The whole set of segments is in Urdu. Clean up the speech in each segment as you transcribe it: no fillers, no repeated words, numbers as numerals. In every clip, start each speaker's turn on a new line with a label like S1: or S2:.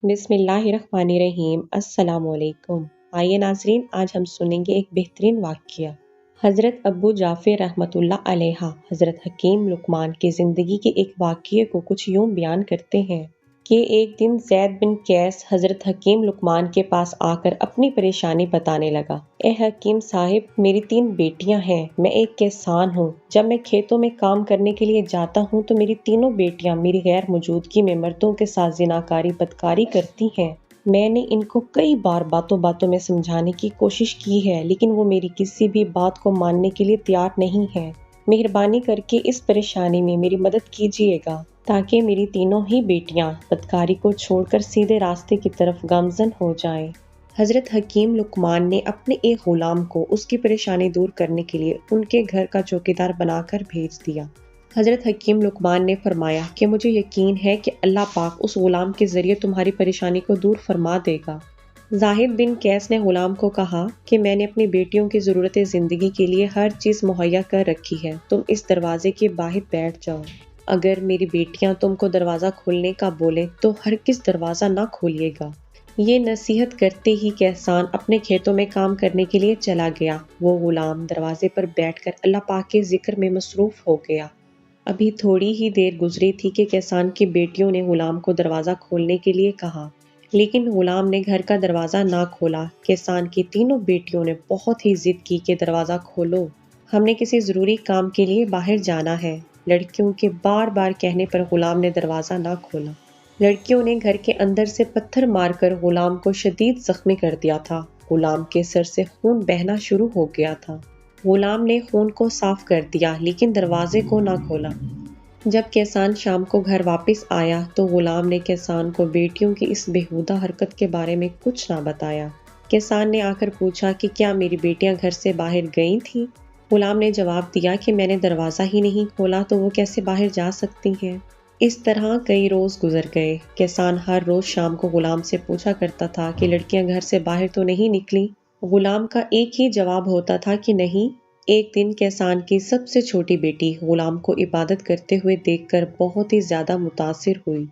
S1: بسم اللہ الرحمن الرحیم۔ السلام علیکم۔ آئیے ناظرین، آج ہم سنیں گے ایک بہترین واقعہ۔ حضرت ابو جعفر رحمۃ اللہ علیہ حضرت حکیم لقمان کی زندگی کے ایک واقعے کو کچھ یوں بیان کرتے ہیں کہ ایک دن زید بن قیس حضرت حکیم لقمان کے پاس آ کر اپنی پریشانی بتانے لگا۔ اے حکیم صاحب، میری 3 بیٹیاں ہیں، میں ایک کسان ہوں۔ جب میں کھیتوں میں کام کرنے کے لیے جاتا ہوں تو میری تینوں بیٹیاں میری غیر موجودگی میں مردوں کے ساتھ زناکاری بدکاری کرتی ہیں۔ میں نے ان کو کئی بار باتوں باتوں میں سمجھانے کی کوشش کی ہے، لیکن وہ میری کسی بھی بات کو ماننے کے لیے تیار نہیں ہیں۔ مہربانی کر کے اس پریشانی میں میری مدد کیجیے گا تاکہ میری تینوں ہی بیٹیاں بدکاری کو چھوڑ کر سیدھے راستے کی طرف گامزن ہو جائیں۔ حضرت حکیم لقمان نے اپنے ایک غلام کو اس کی پریشانی دور کرنے کے لیے ان کے گھر کا چوکیدار بنا کر بھیج دیا۔ حضرت حکیم لقمان نے فرمایا کہ مجھے یقین ہے کہ اللہ پاک اس غلام کے ذریعے تمہاری پریشانی کو دور فرما دے گا۔ زاہد بن قیس نے غلام کو کہا کہ میں نے اپنی بیٹیوں کی ضرورت زندگی کے لیے ہر چیز مہیا کر رکھی ہے، تم اس دروازے کے باہر بیٹھ جاؤ۔ اگر میری بیٹیاں تم کو دروازہ کھولنے کا بولیں تو ہرگز دروازہ نہ کھولیے گا۔ یہ نصیحت کرتے ہی کسان اپنے کھیتوں میں کام کرنے کے لیے چلا گیا۔ وہ غلام دروازے پر بیٹھ کر اللہ پاک کے ذکر میں مصروف ہو گیا۔ ابھی تھوڑی ہی دیر گزری تھی کہ کسان کی بیٹیوں نے غلام کو دروازہ کھولنے کے لیے کہا، لیکن غلام نے گھر کا دروازہ نہ کھولا۔ کسان کی تینوں بیٹیوں نے بہت ہی ضد کی کہ دروازہ کھولو، ہم نے کسی ضروری کام کے لیے باہر جانا ہے۔ لڑکیوں کے بار بار کہنے پر غلام نے دروازہ نہ کھولا۔ لڑکیوں نے گھر کے اندر سے پتھر مار کر غلام کو شدید زخمی کر دیا تھا۔ غلام کے سر سے خون بہنا شروع ہو گیا تھا۔ غلام نے خون کو صاف کر دیا لیکن دروازے کو نہ کھولا۔ جب کسان شام کو گھر واپس آیا تو غلام نے کسان کو بیٹیوں کی اس بےہودہ حرکت کے بارے میں کچھ نہ بتایا۔ کسان نے آ کر پوچھا کہ کیا میری بیٹیاں گھر سے باہر گئی تھیں؟ غلام نے جواب دیا کہ میں نے دروازہ ہی نہیں کھولا تو وہ کیسے باہر جا سکتی ہیں؟ اس طرح کئی روز گزر گئے۔ کسان ہر روز شام کو غلام سے پوچھا کرتا تھا کہ لڑکیاں گھر سے باہر تو نہیں نکلی؟ غلام کا ایک ہی جواب ہوتا تھا کہ نہیں۔ ایک دن کسان کی سب سے چھوٹی بیٹی غلام کو عبادت کرتے ہوئے دیکھ کر بہت ہی زیادہ متاثر ہوئی۔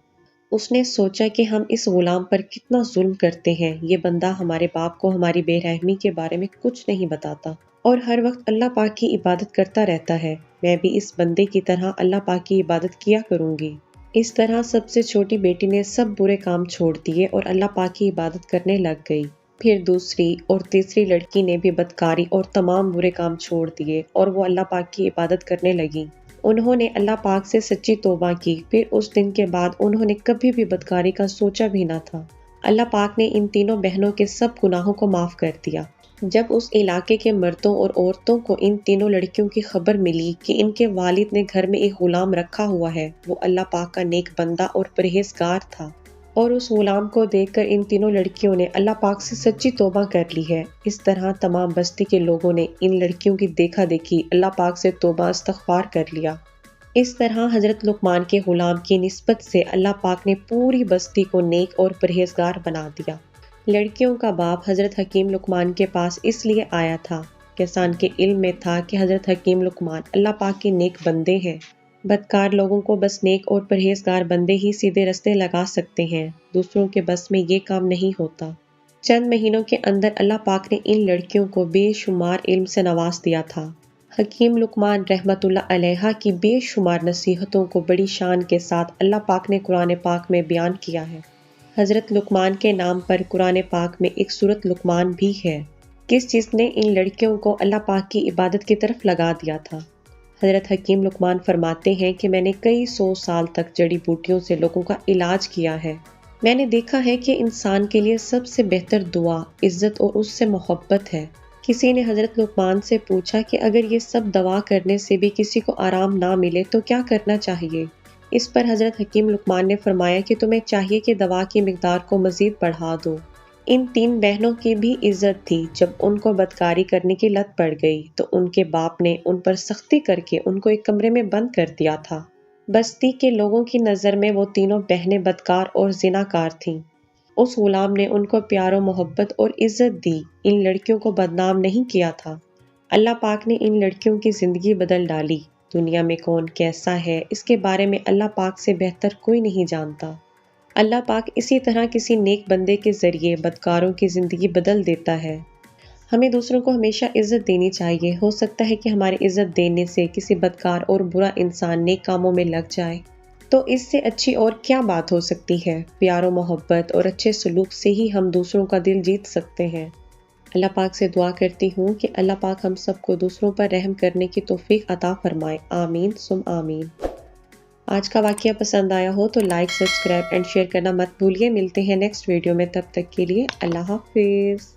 S1: اس نے سوچا کہ ہم اس غلام پر کتنا ظلم کرتے ہیں، یہ بندہ ہمارے باپ کو ہماری بے رحمی کے بارے میں کچھ نہیں بتاتا اور ہر وقت اللہ پاک کی عبادت کرتا رہتا ہے۔ میں بھی اس بندے کی طرح اللہ پاک کی عبادت کیا کروں گی۔ اس طرح سب سے چھوٹی بیٹی نے سب برے کام چھوڑ دیے اور اللہ پاک کی عبادت کرنے لگ گئی۔ پھر دوسری اور تیسری لڑکی نے بھی بدکاری اور تمام برے کام چھوڑ دیے اور وہ اللہ پاک کی عبادت کرنے لگیں۔ انہوں نے اللہ پاک سے سچی توبہ کی۔ پھر اس دن کے بعد انہوں نے کبھی بھی بدکاری کا سوچا بھی نہ تھا۔ اللہ پاک نے ان تینوں بہنوں کے سب گناہوں کو معاف کر دیا۔ جب اس علاقے کے مردوں اور عورتوں کو ان تینوں لڑکیوں کی خبر ملی کہ ان کے والد نے گھر میں ایک غلام رکھا ہوا ہے، وہ اللہ پاک کا نیک بندہ اور پرہیزگار تھا، اور اس غلام کو دیکھ کر ان تینوں لڑکیوں نے اللہ پاک سے سچی توبہ کر لی ہے۔ اس طرح تمام بستی کے لوگوں نے ان لڑکیوں کی دیکھا دیکھی اللہ پاک سے توبہ استغفار کر لیا۔ اس طرح حضرت لقمان کے غلام کی نسبت سے اللہ پاک نے پوری بستی کو نیک اور پرہیزگار بنا دیا۔ لڑکیوں کا باپ حضرت حکیم لقمان کے پاس اس لیے آیا تھا، کسان کے علم میں تھا کہ حضرت حکیم لقمان اللہ پاک کے نیک بندے ہیں۔ بدکار لوگوں کو بس نیک اور پرہیزگار بندے ہی سیدھے رستے لگا سکتے ہیں، دوسروں کے بس میں یہ کام نہیں ہوتا۔ چند مہینوں کے اندر اللہ پاک نے ان لڑکیوں کو بے شمار علم سے نواز دیا تھا۔ حکیم لقمان رحمۃ اللہ علیہ کی بے شمار نصیحتوں کو بڑی شان کے ساتھ اللہ پاک نے قرآن پاک میں بیان کیا ہے۔ حضرت لقمان کے نام پر قرآن پاک میں ایک سورۃ لقمان بھی ہے، جس نے ان لڑکیوں کو اللہ پاک کی عبادت کی طرف لگا دیا تھا۔ حضرت حکیم لقمان فرماتے ہیں کہ میں نے کئی 100 سال تک جڑی بوٹیوں سے لوگوں کا علاج کیا ہے۔ میں نے دیکھا ہے کہ انسان کے لیے سب سے بہتر دعا عزت اور اس سے محبت ہے۔ کسی نے حضرت لقمان سے پوچھا کہ اگر یہ سب دوا کرنے سے بھی کسی کو آرام نہ ملے تو کیا کرنا چاہیے؟ اس پر حضرت حکیم لقمان نے فرمایا کہ تمہیں چاہیے کہ دوا کی مقدار کو مزید بڑھا دو۔ ان 3 بہنوں کی بھی عزت تھی۔ جب ان کو بدکاری کرنے کی لت پڑ گئی تو ان کے باپ نے ان پر سختی کر کے ان کو ایک کمرے میں بند کر دیا تھا۔ بستی کے لوگوں کی نظر میں وہ تینوں بہنیں بدکار اور زناکار تھیں۔ اس غلام نے ان کو پیار و محبت اور عزت دی، ان لڑکیوں کو بدنام نہیں کیا تھا۔ اللہ پاک نے ان لڑکیوں کی زندگی بدل ڈالی۔ دنیا میں کون کیسا ہے اس کے بارے میں اللہ پاک سے بہتر کوئی نہیں جانتا۔ اللہ پاک اسی طرح کسی نیک بندے کے ذریعے بدکاروں کی زندگی بدل دیتا ہے۔ ہمیں دوسروں کو ہمیشہ عزت دینی چاہیے۔ ہو سکتا ہے کہ ہماری عزت دینے سے کسی بدکار اور برا انسان نیک کاموں میں لگ جائے، تو اس سے اچھی اور کیا بات ہو سکتی ہے؟ پیار و محبت اور اچھے سلوک سے ہی ہم دوسروں کا دل جیت سکتے ہیں۔ اللہ پاک سے دعا کرتی ہوں کہ اللہ پاک ہم سب کو دوسروں پر رحم کرنے کی توفیق عطا فرمائے، آمین ثم آمین۔ آج کا واقعہ پسند آیا ہو تو لائک، سبسکرائب اینڈ شیئر کرنا مت بھولیے۔ ملتے ہیں نیکسٹ ویڈیو میں، تب تک کے لیے اللہ حافظ۔